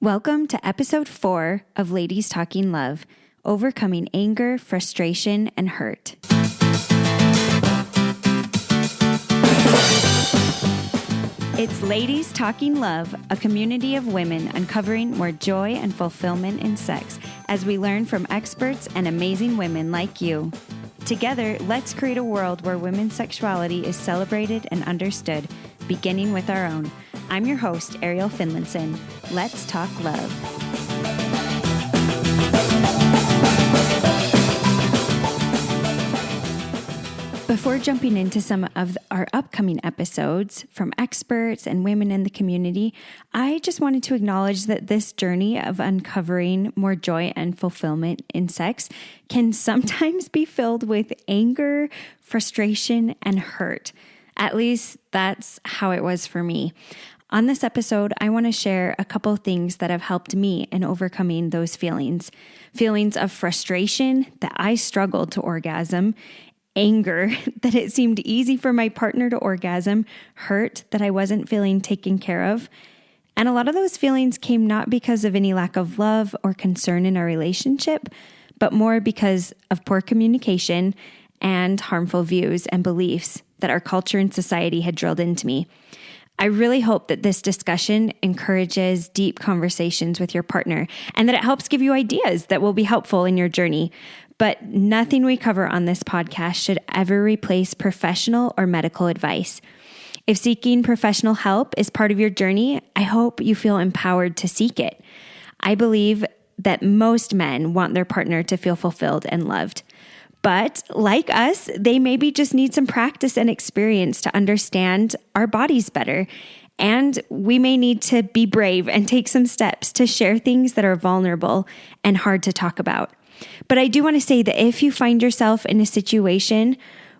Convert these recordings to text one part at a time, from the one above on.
Welcome to episode 4 of Ladies Talking Love, Overcoming Anger, Frustration, and Hurt. It's Ladies Talking Love, a community of women uncovering more joy and fulfillment in sex as we learn from experts and amazing women like you. Together, let's create a world where women's sexuality is celebrated and understood, beginning with our own. I'm your host, Ariel Finlinson. Let's talk love. Before jumping into some of our upcoming episodes from experts and women in the community, I just wanted to acknowledge that this journey of uncovering more joy and fulfillment in sex can sometimes be filled with anger, frustration, and hurt. At least that's how it was for me. On this episode, I want to share a couple things that have helped me in overcoming those feelings. Feelings of frustration that I struggled to orgasm, anger that it seemed easy for my partner to orgasm, hurt that I wasn't feeling taken care of. And a lot of those feelings came not because of any lack of love or concern in our relationship, but more because of poor communication and harmful views and beliefs that our culture and society had drilled into me. I really hope that this discussion encourages deep conversations with your partner and that it helps give you ideas that will be helpful in your journey. But nothing we cover on this podcast should ever replace professional or medical advice. If seeking professional help is part of your journey, I hope you feel empowered to seek it. I believe that most men want their partner to feel fulfilled and loved. But like us, they maybe just need some practice and experience to understand our bodies better. And we may need to be brave and take some steps to share things that are vulnerable and hard to talk about. But I do want to say that if you find yourself in a situation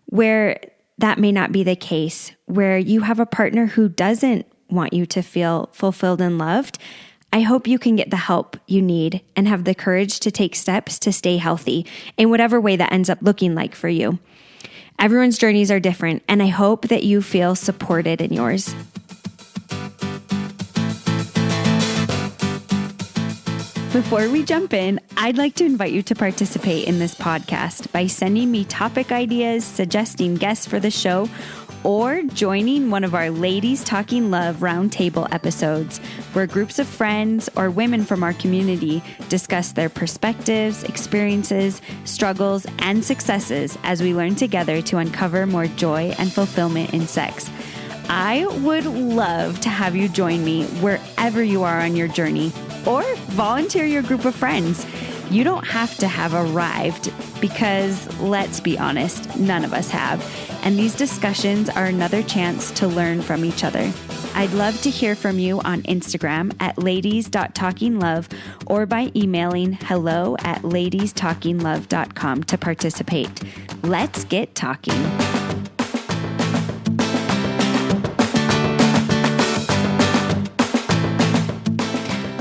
where that may not be the case, where you have a partner who doesn't want you to feel fulfilled and loved, I hope you can get the help you need and have the courage to take steps to stay healthy in whatever way that ends up looking like for you. Everyone's journeys are different, and I hope that you feel supported in yours. Before we jump in, I'd like to invite you to participate in this podcast by sending me topic ideas, suggesting guests for the show, or joining one of our Ladies Talking Love roundtable episodes, where groups of friends or women from our community discuss their perspectives, experiences, struggles, and successes as we learn together to uncover more joy and fulfillment in sex. I would love to have you join me wherever you are on your journey, or volunteer your group of friends. You don't have to have arrived because, let's be honest, none of us have. And these discussions are another chance to learn from each other. I'd love to hear from you on Instagram at ladies.talkinglove or by emailing hello@ladiestalkinglove.com to participate. Let's get talking.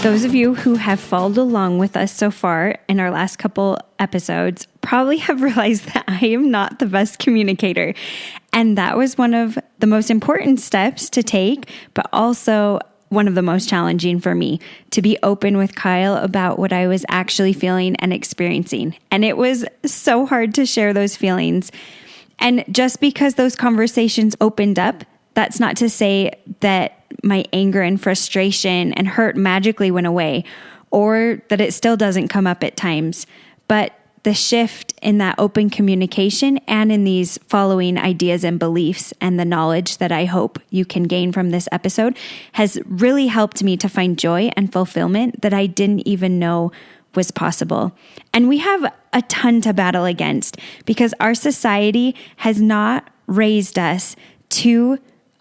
Those of you who have followed along with us so far in our last couple episodes probably have realized that I am not the best communicator. And that was one of the most important steps to take, but also one of the most challenging for me, to be open with Kyle about what I was actually feeling and experiencing. And it was so hard to share those feelings. And just because those conversations opened up, that's not to say that my anger and frustration and hurt magically went away, or that it still doesn't come up at times. But the shift in that open communication and in these following ideas and beliefs and the knowledge that I hope you can gain from this episode has really helped me to find joy and fulfillment that I didn't even know was possible. And we have a ton to battle against because our society has not raised us to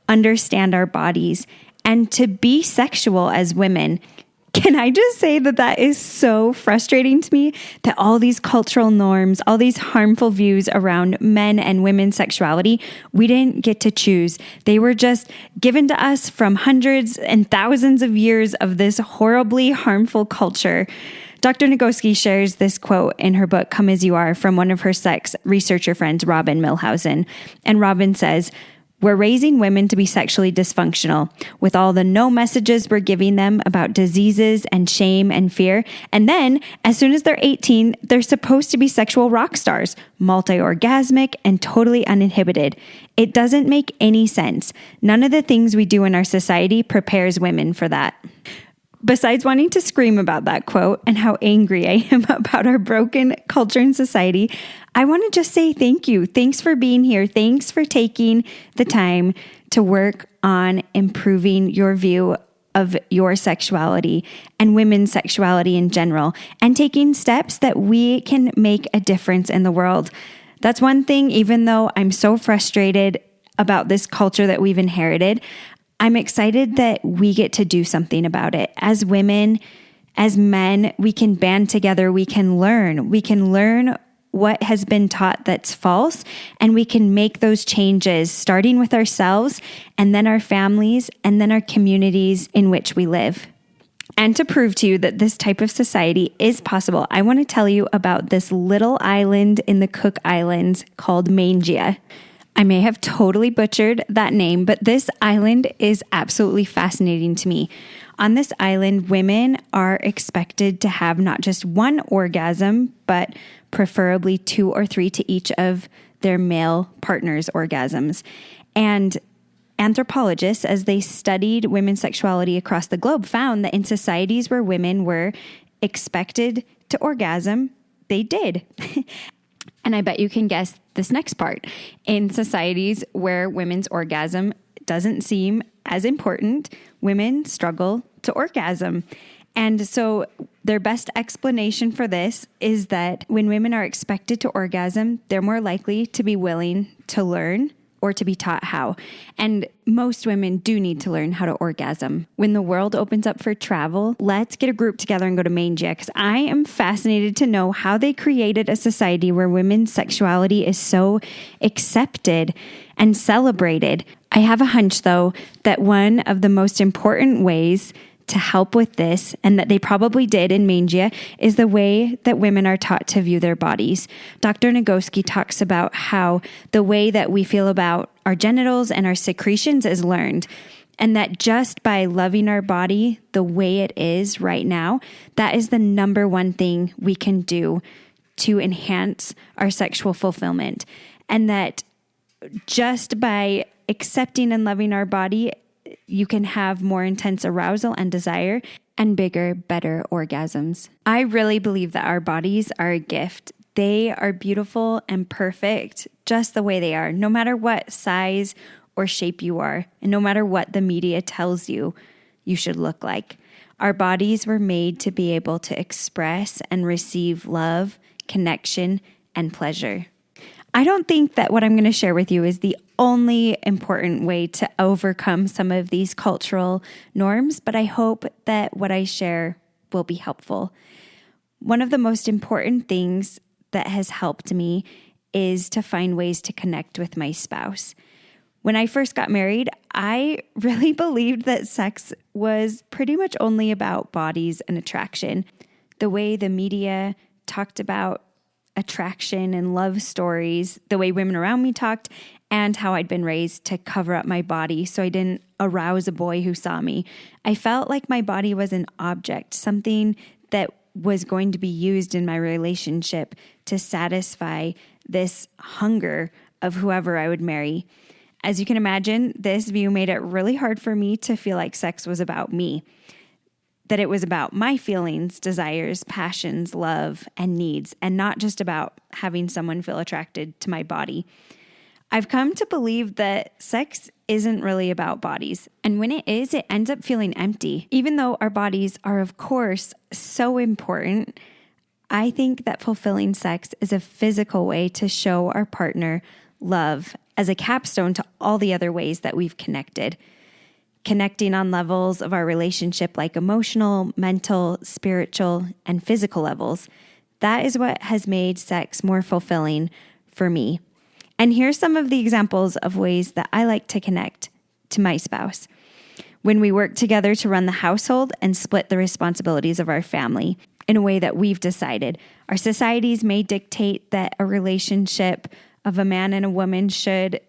understand our bodies and to be sexual as women. Can I just say that that is so frustrating to me, that all these cultural norms, all these harmful views around men and women's sexuality, we didn't get to choose. They were just given to us from hundreds and thousands of years of this horribly harmful culture. Dr. Nagoski shares this quote in her book, Come As You Are, from one of her sex researcher friends, Robin Milhausen. And Robin says, We're raising women to be sexually dysfunctional with all the no messages we're giving them about diseases and shame and fear. And then as soon as they're 18, they're supposed to be sexual rock stars, multi-orgasmic and totally uninhibited. It doesn't make any sense. None of the things we do in our society prepares women for that. Besides wanting to scream about that quote and how angry I am about our broken culture and society, I want to just say thank you. Thanks for being here. Thanks for taking the time to work on improving your view of your sexuality and women's sexuality in general, and taking steps that we can make a difference in the world. That's one thing, even though I'm so frustrated about this culture that we've inherited, I'm excited that we get to do something about it. As women, as men, we can band together. We can learn. We can learn what has been taught that's false, and we can make those changes, starting with ourselves and then our families and then our communities in which we live. And to prove to you that this type of society is possible, I want to tell you about this little island in the Cook Islands called Mangia. I may have totally butchered that name, but this island is absolutely fascinating to me. On this island, women are expected to have not just one orgasm, but preferably 2 or 3 to each of their male partners' orgasms. And anthropologists, as they studied women's sexuality across the globe, found that in societies where women were expected to orgasm, they did. And I bet you can guess this next part. In societies where women's orgasm doesn't seem as important, women struggle to orgasm. And so their best explanation for this is that when women are expected to orgasm, they're more likely to be willing to learn or to be taught how. And most women do need to learn how to orgasm. When the world opens up for travel, let's get a group together and go to Mangia, because I am fascinated to know how they created a society where women's sexuality is so accepted and celebrated. I have a hunch, though, that one of the most important ways to help with this, and that they probably did in Mangia, is the way that women are taught to view their bodies. Dr. Nagoski talks about how the way that we feel about our genitals and our secretions is learned, and that just by loving our body the way it is right now, that is the number one thing we can do to enhance our sexual fulfillment. And that just by accepting and loving our body, you can have more intense arousal and desire and bigger, better orgasms. I really believe that our bodies are a gift. They are beautiful and perfect just the way they are, no matter what size or shape you are, and no matter what the media tells you you should look like. Our bodies were made to be able to express and receive love, connection, and pleasure. I don't think that what I'm going to share with you is the only important way to overcome some of these cultural norms, but I hope that what I share will be helpful. One of the most important things that has helped me is to find ways to connect with my spouse. When I first got married, I really believed that sex was pretty much only about bodies and attraction. The way the media talked about attraction and love stories, the way women around me talked, and how I'd been raised to cover up my body so I didn't arouse a boy who saw me. I felt like my body was an object, something that was going to be used in my relationship to satisfy this hunger of whoever I would marry. As you can imagine, this view made it really hard for me to feel like sex was about me, that it was about my feelings, desires, passions, love, and needs, and not just about having someone feel attracted to my body. I've come to believe that sex isn't really about bodies. And when it is, it ends up feeling empty. Even though our bodies are, of course, so important, I think that fulfilling sex is a physical way to show our partner love as a capstone to all the other ways that we've connected. Connecting on levels of our relationship like emotional, mental, spiritual, and physical levels. That is what has made sex more fulfilling for me. And here's some of the examples of ways that I like to connect to my spouse. When we work together to run the household and split the responsibilities of our family in a way that we've decided. Our societies may dictate that a relationship of a man and a woman should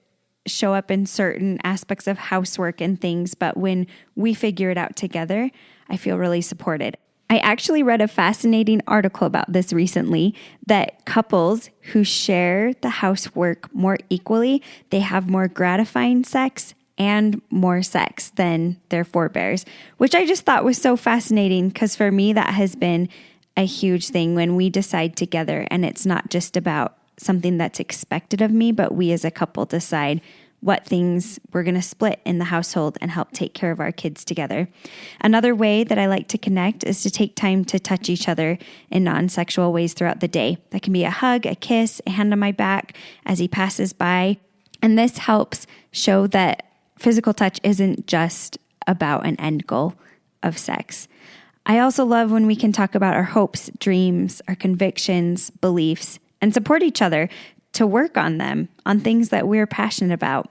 show up in certain aspects of housework and things, but when we figure it out together, I feel really supported. I actually read a fascinating article about this recently, that couples who share the housework more equally, they have more gratifying sex and more sex than their forebears, which I just thought was so fascinating, because for me, that has been a huge thing when we decide together, and it's not just about something that's expected of me, but we as a couple decide what things we're going to split in the household and help take care of our kids together. Another way that I like to connect is to take time to touch each other in non-sexual ways throughout the day. That can be a hug, a kiss, a hand on my back as he passes by. And this helps show that physical touch isn't just about an end goal of sex. I also love when we can talk about our hopes, dreams, our convictions, beliefs, and support each other to work on them, on things that we're passionate about.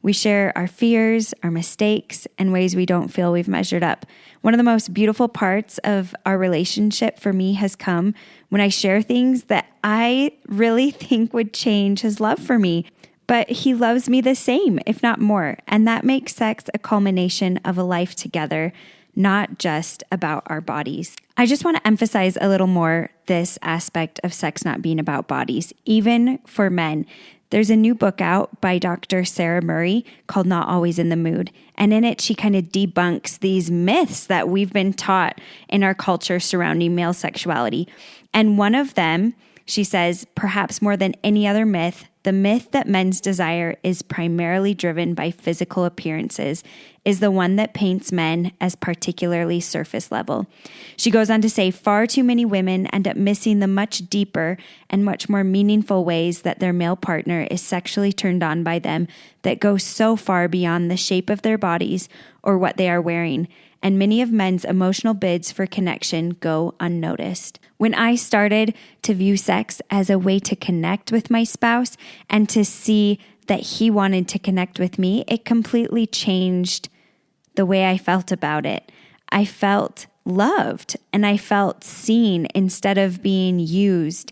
We share our fears, our mistakes, and ways we don't feel we've measured up. One of the most beautiful parts of our relationship for me has come when I share things that I really think would change his love for me, but he loves me the same, if not more. And that makes sex a culmination of a life together, not just about our bodies. I just want to emphasize a little more this aspect of sex not being about bodies, even for men. There's a new book out by Dr. Sarah Murray called Not Always in the Mood. And in it, she kind of debunks these myths that we've been taught in our culture surrounding male sexuality. And one of them, she says, perhaps more than any other myth, the myth that men's desire is primarily driven by physical appearances is the one that paints men as particularly surface level. She goes on to say far too many women end up missing the much deeper and much more meaningful ways that their male partner is sexually turned on by them that go so far beyond the shape of their bodies or what they are wearing. And many of men's emotional bids for connection go unnoticed. When I started to view sex as a way to connect with my spouse and to see that he wanted to connect with me, it completely changed the way I felt about it. I felt loved and I felt seen instead of being used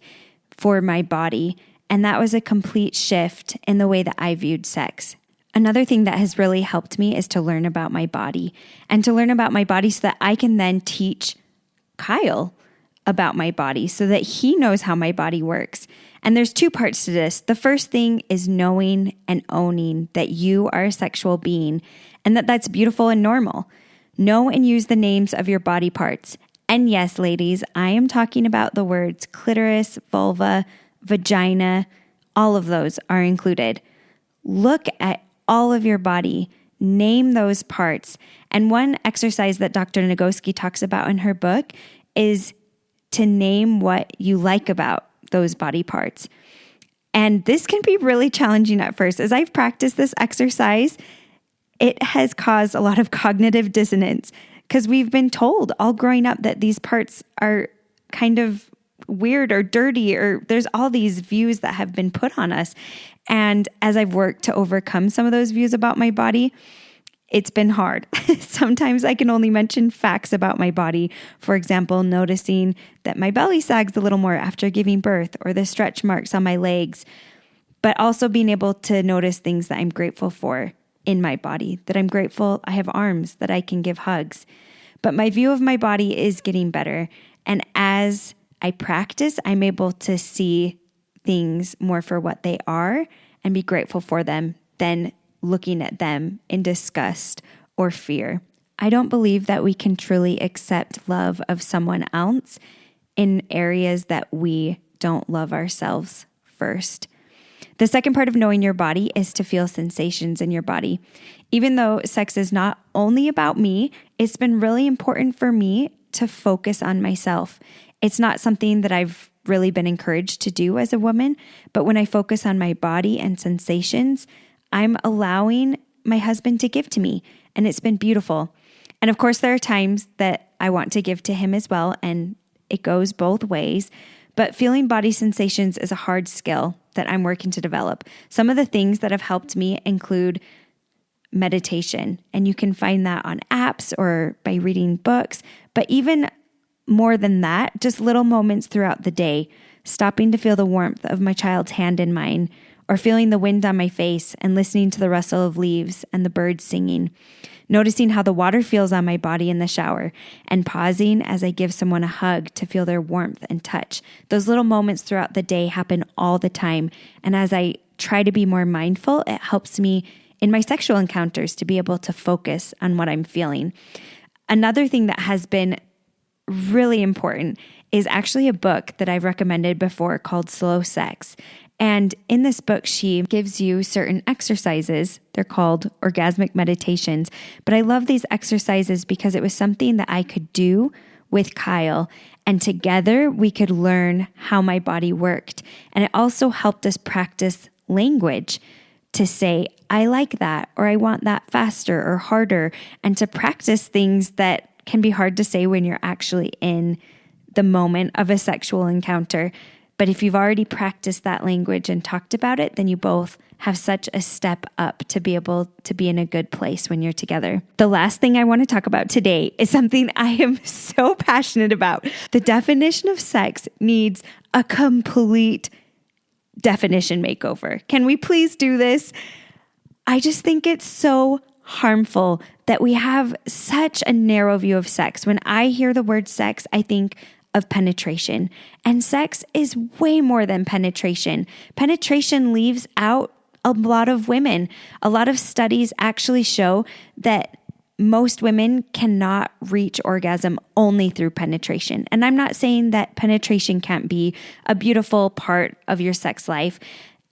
for my body. And that was a complete shift in the way that I viewed sex. Another thing that has really helped me is to learn about my body and to learn about my body so that I can then teach Kyle about my body so that he knows how my body works. And there's two parts to this. The first thing is knowing and owning that you are a sexual being and that that's beautiful and normal. Know and use the names of your body parts. And yes, ladies, I am talking about the words clitoris, vulva, vagina. All of those are included. Look at all of your body, name those parts. And one exercise that Dr. Nagoski talks about in her book is to name what you like about those body parts. And this can be really challenging at first. As I've practiced this exercise, it has caused a lot of cognitive dissonance because we've been told all growing up that these parts are kind of weird or dirty, or there's all these views that have been put on us. And as I've worked to overcome some of those views about my body, it's been hard. Sometimes I can only mention facts about my body. For example, noticing that my belly sags a little more after giving birth or the stretch marks on my legs, but also being able to notice things that I'm grateful for in my body, that I'm grateful I have arms, that I can give hugs. But my view of my body is getting better. And as I practice, I'm able to see things more for what they are and be grateful for them than looking at them in disgust or fear. I don't believe that we can truly accept love of someone else in areas that we don't love ourselves first. The second part of knowing your body is to feel sensations in your body. Even though sex is not only about me, it's been really important for me to focus on myself. It's not something that I've really been encouraged to do as a woman, but when I focus on my body and sensations, I'm allowing my husband to give to me, and it's been beautiful. And of course, there are times that I want to give to him as well, and it goes both ways. But feeling body sensations is a hard skill that I'm working to develop. Some of the things that have helped me include meditation, and you can find that on apps or by reading books. But even more than that, just little moments throughout the day, stopping to feel the warmth of my child's hand in mine, or feeling the wind on my face and listening to the rustle of leaves and the birds singing, noticing how the water feels on my body in the shower, and pausing as I give someone a hug to feel their warmth and touch. Those little moments throughout the day happen all the time, and as I try to be more mindful, it helps me in my sexual encounters to be able to focus on what I'm feeling. Another thing that has been really important is actually a book that I've recommended before called Slow Sex. And in this book, she gives you certain exercises. They're called orgasmic meditations. But I love these exercises because it was something that I could do with Kyle. And together we could learn how my body worked. And it also helped us practice language to say, I like that, or I want that faster or harder. And to practice things that can be hard to say when you're actually in the moment of a sexual encounter. But if you've already practiced that language and talked about it, then you both have such a step up to be able to be in a good place when you're together. The last thing I want to talk about today is something I am so passionate about. The definition of sex needs a complete definition makeover. Can we please do this? I just think it's so harmful that we have such a narrow view of sex. When I hear the word sex, I think of penetration. And sex is way more than penetration. Penetration leaves out a lot of women. A lot of studies actually show that most women cannot reach orgasm only through penetration. And I'm not saying that penetration can't be a beautiful part of your sex life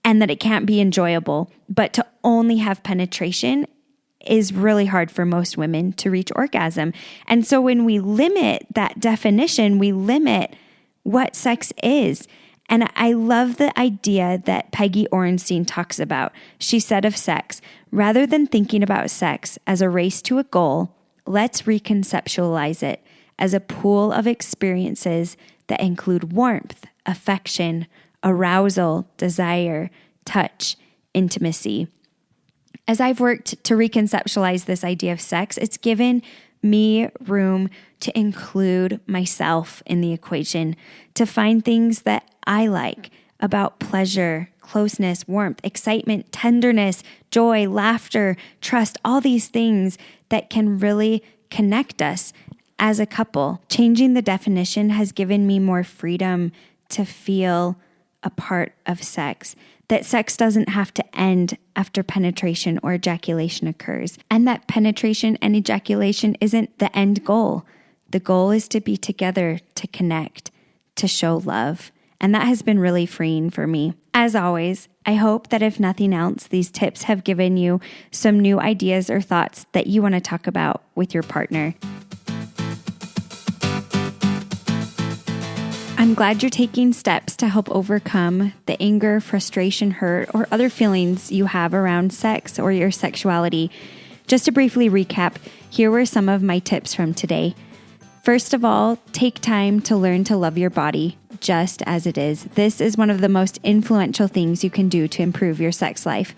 and that it can't be enjoyable, but to only have penetration is really hard for most women to reach orgasm. And so when we limit that definition, we limit what sex is. And I love the idea that Peggy Orenstein talks about. She said of sex, rather than thinking about sex as a race to a goal, let's reconceptualize it as a pool of experiences that include warmth, affection, arousal, desire, touch, intimacy. As I've worked to reconceptualize this idea of sex, it's given me room to include myself in the equation, to find things that I like about pleasure, closeness, warmth, excitement, tenderness, joy, laughter, trust, all these things that can really connect us as a couple. Changing the definition has given me more freedom to feel a part of sex, that sex doesn't have to end after penetration or ejaculation occurs, and that penetration and ejaculation isn't the end goal. The goal is to be together, to connect, to show love. And that has been really freeing for me. As always, I hope that if nothing else, these tips have given you some new ideas or thoughts that you want to talk about with your partner. I'm glad you're taking steps to help overcome the anger, frustration, hurt, or other feelings you have around sex or your sexuality. Just to briefly recap, here were some of my tips from today. First of all, take time to learn to love your body just as it is. This is one of the most influential things you can do to improve your sex life.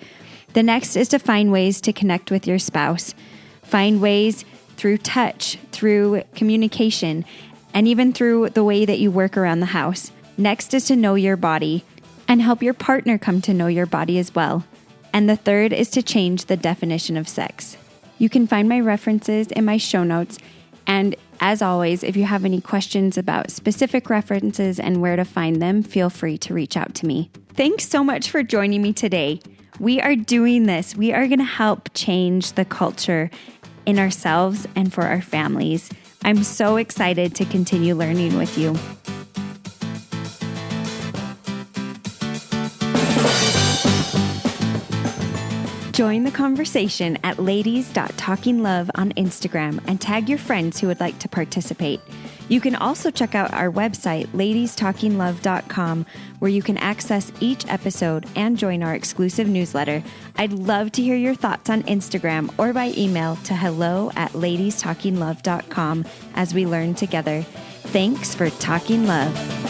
The next is to find ways to connect with your spouse. Find ways through touch, through communication, and even through the way that you work around the house. Next is to know your body and help your partner come to know your body as well. And the third is to change the definition of sex. You can find my references in my show notes. And as always, if you have any questions about specific references and where to find them, feel free to reach out to me. Thanks so much for joining me today. We are doing this. We are going to help change the culture in ourselves and for our families. I'm so excited to continue learning with you. Join the conversation at ladies.talkinglove on Instagram and tag your friends who would like to participate. You can also check out our website, ladiestalkinglove.com, where you can access each episode and join our exclusive newsletter. I'd love to hear your thoughts on Instagram or by email to hello@ladiestalkinglove.com as we learn together. Thanks for talking love.